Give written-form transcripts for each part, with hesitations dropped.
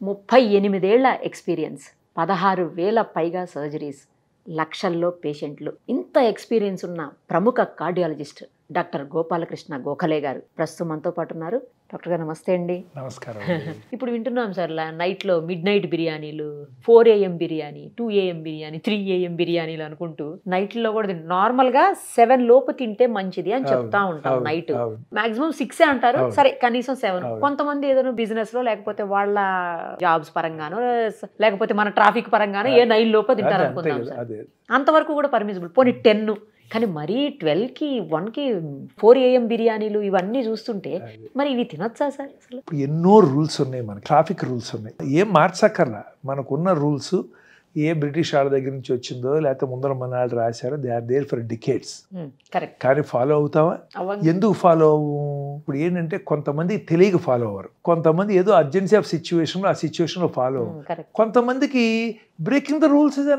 38 ఏళ్ల ఎక్స్పీరియన్స్, 16,000 పైగా సర్జరీస్, లక్షల్లో పేషెంట్లు. ఇంత ఎక్స్పీరియన్స్ ఉన్న ప్రముఖ కార్డియాలజిస్ట్ డాక్టర్ గోపాలకృష్ణ గోఖలే గారు ప్రస్తుతం మనతో పాటు ఉన్నారు. డాక్టర్ గారు నమస్తే అండి. నమస్కారం. ఇప్పుడు వింటున్నాం సార్, నైట్లో మిడ్ బిర్యానీలు, 4 AM biryani, 2 AM biryani, 3 AM బిర్యానీలు అనుకుంటూ నైట్లో కూడా నార్మల్గా 7 లోపు తింటే మంచిది అని చెప్తా ఉంటాం. నైట్ మాక్సిమం 6 అంటారు, సరే కనీసం 7. కొంతమంది ఏదైనా బిజినెస్ లో లేకపోతే వాళ్ళ జాబ్స్ పరంగానో లేకపోతే మన ట్రాఫిక్ పరంగానో 9 లోపు తింటారు అనుకుందాం సార్. అంతవరకు కూడా పర్మిసిబుల్. పోనీ 10. కానీ మరీ 12కి 1కి 4 AM బిర్యానీలు ఇవన్నీ చూస్తుంటే మరి ఇవి తినొచ్చా సార్? అసలు ఎన్నో రూల్స్ ఉన్నాయి, మనకి ట్రాఫిక్ రూల్స్ ఉన్నాయి. ఏం మార్చక్కర్లా, మనకున్న రూల్స్ ఏ బ్రిటిష్ వాళ్ళ దగ్గర నుంచి వచ్చిందో లేకపోతే ముందర మన వాళ్ళు రాశారో, they are there for decades. కానీ ఫాలో అవుతావా? ఎందుకు ఫాలో అవ్వు? ఇప్పుడు ఏంటంటే కొంతమంది తెలియక ఫాలో అవ్వరు, కొంతమంది ఏదో అర్జెన్సీ ఆఫ్ సిచ్యువేషన్, ఆ సిచ్యువేషన్ లో ఫాలో అవ్వరు. కొంతమందికి breaking the rules is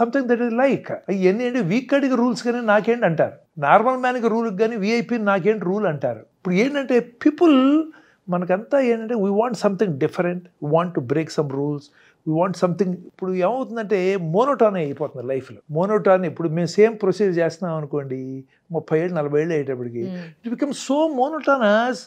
something that is like ఇవన్నీ ఏంటి వీక్ అడిగి రూల్స్ కానీ నాకేంటి అంటారు, నార్మల్ మ్యాన్కి రూల్ కానీ విఐపి నాకేంటి రూల్ అంటారు. ఇప్పుడు ఏంటంటే పీపుల్ మనకంతా ఏంటంటే we want something different, we want to break some rules, we want something. ఇప్పుడు ఏమవుతుందంటే మోనోటాన్ అయిపోతుంది లైఫ్లో. మోనోటాన్ ఇప్పుడు మేము సేమ్ ప్రొసీజర్ చేస్తున్నాం అనుకోండి, 30 ఏళ్ళు 40 ఏళ్ళు అయ్యేటప్పటికి ఇట్ బికమ్ సో మోనోటానస్.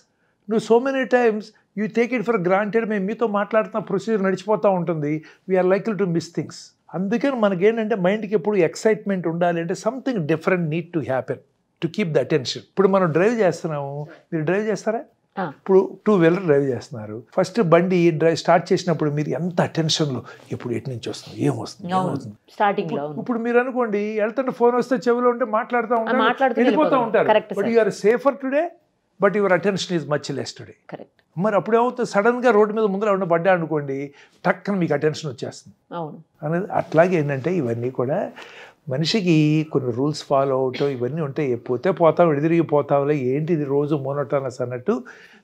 నువ్వు so many times you take it for granted. మేము మీతో మాట్లాడుతున్న ప్రొసీజర్ నడిచిపోతూ ఉంటుంది, we're likely to miss things. అందుకని మనకేంటంటే మైండ్కి ఎప్పుడు ఎక్సైట్మెంట్ ఉండాలి అంటే something different need to happen to keep the attention. ఇప్పుడు మనం డ్రైవ్ చేస్తున్నాము, మీరు డ్రైవ్ చేస్తారా? ఇప్పుడు 2 వీలర్ డ్రైవ్ చేస్తున్నారు. ఫస్ట్ బండి డ్రైవ్ స్టార్ట్ చేసినప్పుడు మీరు ఎంత అటెన్షన్లో ఎప్పుడు ఎటు నుంచి వస్తుంది, ఏమవుతుంది స్టార్టింగ్. ఇప్పుడు మీరు అనుకోండి వెళ్తుంటే ఫోన్ వస్తే చెవిలో ఉంటే మాట్లాడుతూ ఉంటారు, వెళ్ళిపోతూ ఉంటారు. But you are safer today, but your attention is much less today. మరి అప్పుడు ఏమవుతుంది, సడన్గా రోడ్డు మీద ముందర ఉన్న పడ్డా అనుకోండి, టక్కన మీకు అటెన్షన్ వచ్చేస్తుంది అనేది. అట్లాగే ఏంటంటే ఇవన్నీ కూడా మనిషికి కొన్ని రూల్స్ ఫాలో అవటం ఇవన్నీ ఉంటాయి. పోతే పోతాం, ఎడిదిరిగి పోతాంలే, ఏంటి ఇది రోజు మోనోటానస్ అన్నట్టు.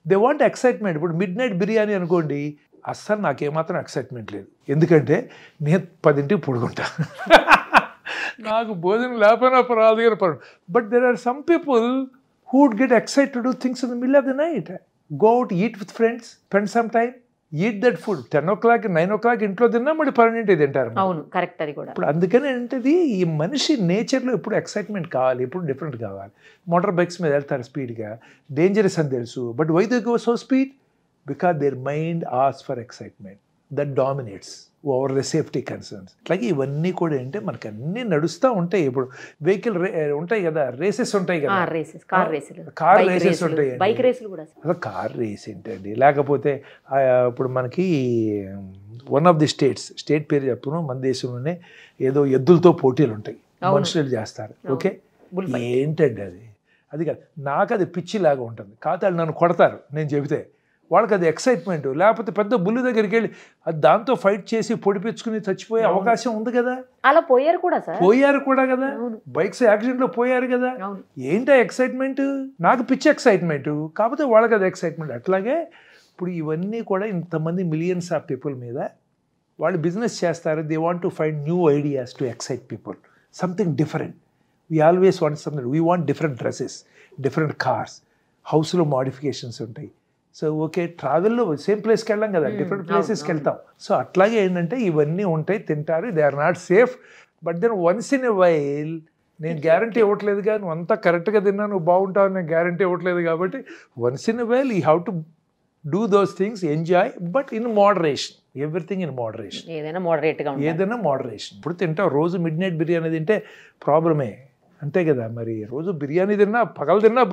They want excitement. ఇప్పుడు మిడ్ నైట్ బిర్యానీ అనుకోండి, అస్సలు నాకేమాత్రం ఎక్సైట్మెంట్ లేదు. ఎందుకంటే నేను 10ంటికి పడుకుంటా, నాకు భోజనం లేకపోయినా పర్వాలేదు. But there are some people who would get excited to do things in the middle of the night. Go out, eat with friends, spend some time, eat that food. 10 o'clock, 9 o'clock ఇంట్లో తిన్నా మళ్ళీ 12 తింటారు. అవును, correct. అది కూడా ఇప్పుడు అందుకని ఏంటది, ఈ మనిషి నేచర్లో ఎప్పుడు ఎక్సైట్మెంట్ కావాలి, ఎప్పుడు డిఫరెంట్ కావాలి. మోటార్ బైక్స్ మీద వెళ్తారు స్పీడ్గా, డేంజరస్ అని తెలుసు. But why they go so speed? Because their mind asks for excitement that dominates over the safety concerns. అట్లాగే ఇవన్నీ కూడా ఏంటంటే మనకి అన్నీ నడుస్తూ ఉంటాయి. ఇప్పుడు వెహికల్ ఉంటాయి కదా, రేసెస్ ఉంటాయి కదా, కార్ రేసెస్ ఉంటాయి. అసలు కార్ రేస్ ఏంటండి? లేకపోతే ఇప్పుడు మనకి వన్ ఆఫ్ ది స్టేట్ పేరు చెప్పును, మన దేశంలోనే ఏదో ఎద్దులతో పోటీలు ఉంటాయి, మనుషులు చేస్తారు. ఓకే, ఏంటండి అది కాదు, నాకు అది పిచ్చిలాగా ఉంటుంది. కాదు వాళ్ళు నన్ను కొడతారు నేను చెబితే, వాళ్ళకి అది ఎక్సైట్మెంట్. లేకపోతే పెద్ద బుల్లి దగ్గరికి వెళ్ళి అది దాంతో ఫైట్ చేసి పొడిపించుకుని చచ్చిపోయే అవకాశం ఉంది కదా. అలా పోయారు కూడా కదా, బైక్స్ యాక్సిడెంట్లో పోయారు కదా. ఏంటో ఎక్సైట్మెంట్? నాకు పిచ్చి ఎక్సైట్మెంట్, కాకపోతే వాళ్ళకి అది ఎక్సైట్మెంట్. అట్లాగే ఇప్పుడు ఇవన్నీ కూడా ఇంతమంది మిలియన్స్ ఆఫ్ పీపుల్ మీద వాళ్ళు బిజినెస్ చేస్తారు. They want to find new ideas to excite people, something different. We always want something. We want different dresses, different cars, హౌస్లో మోడిఫికేషన్స్ ఉంటాయి. సో ఓకే, ట్రావెల్లో సేమ్ ప్లేస్కి వెళ్ళాం కదా, డిఫరెంట్ ప్లేసెస్కి వెళ్తాం. సో అట్లాగే ఏంటంటే ఇవన్నీ ఉంటాయి, తింటారు. They are not safe. But then once in a while, నేను గ్యారంటీ ఇవ్వట్లేదు కానీ నువ్వు అంతా కరెక్ట్గా తిన్నా నువ్వు బాగుంటావు, నేను గ్యారంటీ ఇవ్వట్లేదు. కాబట్టి once in a while you have to do those things, enjoy, but in moderation. Everything in moderation. ఏదైనా మోడరేషన్. ఇప్పుడు తింటావు, రోజు మిడ్ నైట్ బిర్యానీ తింటే ప్రాబ్లమే, అంతే కదా. మరి రోజు బిర్యానీ తిన్నా, పగలు తిన్నా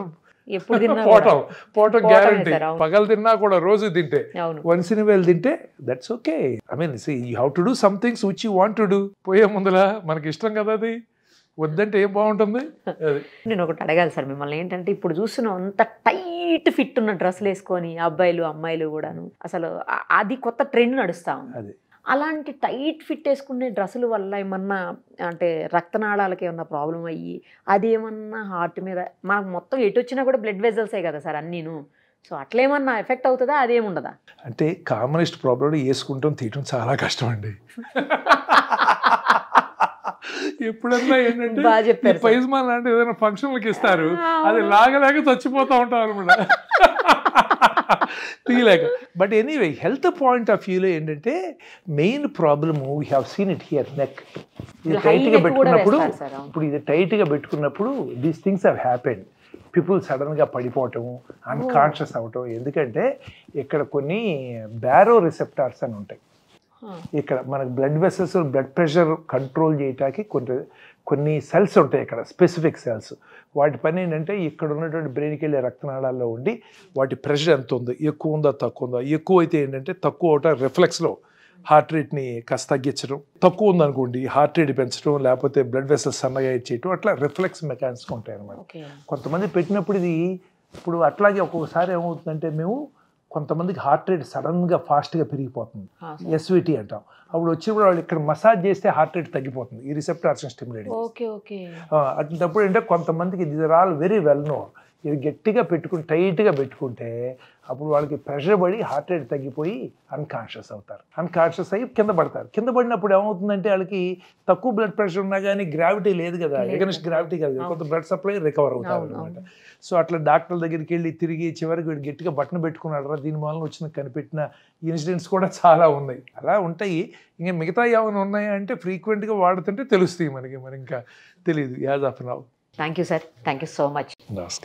పోవటం గ్యారంటీ. పగలు తిన్నా కూడా రోజు తింటే, వన్స్ ఇన్ వైల్ తింటే that's okay. I mean you have to do some things which you want to do. పోయే ముందర మనకి ఇష్టం కదా, అది వద్దంటే ఏం బాగుంటుంది. నేను ఒకటి అడగాలి సార్ మిమ్మల్ని, ఏంటంటే ఇప్పుడు చూస్తున్నాం అంత టైట్ ఫిట్ ఉన్న డ్రెస్సులు వేసుకొని అబ్బాయిలు అమ్మాయిలు కూడాను, అసలు అది కొత్త ట్రెండ్ నడుస్తా ఉంది. అలాంటి టైట్ ఫిట్ వేసుకునే డ్రెస్సుల వల్ల ఏమన్నా అంటే రక్తనాళాలకి ఏమన్నా ప్రాబ్లం అయ్యి అదేమన్నా హార్ట్ మీద, మనకు మొత్తం ఎటు వచ్చినా కూడా బ్లడ్ వెజల్సే కదా సార్ అన్నీను. సో అట్లేమన్నా ఎఫెక్ట్ అవుతుందా, అదేముండదా? అంటే కామనెస్ట్ ప్రాబ్లం వేసుకుంటాం, తీయటం చాలా కష్టం అండి. ఎప్పుడన్నా ఏంటంటే పైజ్మాన్ లాంటి ఏదైనా ఫంక్షన్లకి ఇస్తారు, అది లాగలేక చచ్చిపోతూ ఉంటాం అనమాట. తీయలేక. But anyway health point of వ్యూలో ఏంటంటే main problem we have seen it here neck. ఇది టైట్గా పెట్టుకున్నప్పుడు, ఇప్పుడు ఇది టైట్గా పెట్టుకున్నప్పుడు these things have happened. People సడన్గా పడిపోవటము, అన్కాన్షియస్ అవ్వటం. ఎందుకంటే ఇక్కడ కొన్ని బ్యారో రిసెప్టార్స్ అని ఉంటాయి. ఇక్కడ మనకు blood vessels, blood pressure control చేయటానికి కొన్ని సెల్స్ ఉంటాయి ఇక్కడ, స్పెసిఫిక్ సెల్స్. వాటి పని ఏంటంటే ఇక్కడ ఉన్నటువంటి బ్రెయిన్కి వెళ్ళే రక్తనాళాల్లో ఉండి వాటి ప్రెషర్ ఎంత ఉందో, ఎక్కువ ఉందా తక్కువ ఉందా. ఎక్కువ అయితే ఏంటంటే తక్కువ అవటం రిఫ్లెక్స్లో హార్ట్ రేట్ని కాస్త తగ్గించడం, తక్కువ ఉందనుకోండి హార్ట్ రేట్ పెంచడం, లేకపోతే బ్లడ్ వెసల్స్ సన్నగా చేయటం, అట్లా రిఫ్లెక్స్ మెకానిజం ఉంటాయి అన్నమాట. కొంతమంది పెట్టినప్పుడు ఇది ఇప్పుడు అట్లాగే ఒక్కొక్కసారి ఏమవుతుందంటే మేము కొంతమందికి హార్ట్ రేట్ సడన్గా ఫాస్ట్గా పెరిగిపోతుంది, ఎస్విటీ అంటాం. అప్పుడు వచ్చినప్పుడు వాళ్ళు ఇక్కడ మసాజ్ చేస్తే హార్ట్ రేట్ తగ్గిపోతుంది, ఈ రిసెప్టార్స్ స్టిమ్యులేట్. అట్లాంటప్పుడు ఏంటంటే కొంతమందికి these are all very well known. ఇది గట్టిగా పెట్టుకుని టైట్గా పెట్టుకుంటే అప్పుడు వాళ్ళకి ప్రెషర్ పడి హార్ట్ రేట్ తగ్గిపోయి అన్కాన్షియస్ అవుతారు. అన్కాన్షియస్ అయ్యి కింద పడతారు. కింద పడినప్పుడు ఏమవుతుందంటే వాళ్ళకి తక్కువ బ్లడ్ ప్రెషర్ ఉన్నా కానీ గ్రావిటీ లేదు కదా, ఎగనెస్ట్ గ్రావిటీ కాదు, కొంత బ్లడ్ సప్లై రికవర్ అవుతారు అనమాట. సో అట్లా డాక్టర్ల దగ్గరికి వెళ్ళి తిరిగి చివరికి వీడు గట్టిగా బట్టను పెట్టుకున్నాడు, దీని మూలన వచ్చిన కనిపెట్టిన ఇన్సిడెంట్స్ కూడా చాలా ఉన్నాయి. అలా ఉంటాయి. ఇంకా మిగతా ఏమైనా ఉన్నాయా అంటే ఫ్రీక్వెంట్గా వాడుతుంటే తెలుస్తాయి మనకి, మరి ఇంకా తెలియదు as of now. Thank you sir, thank you so much. నమస్కారం.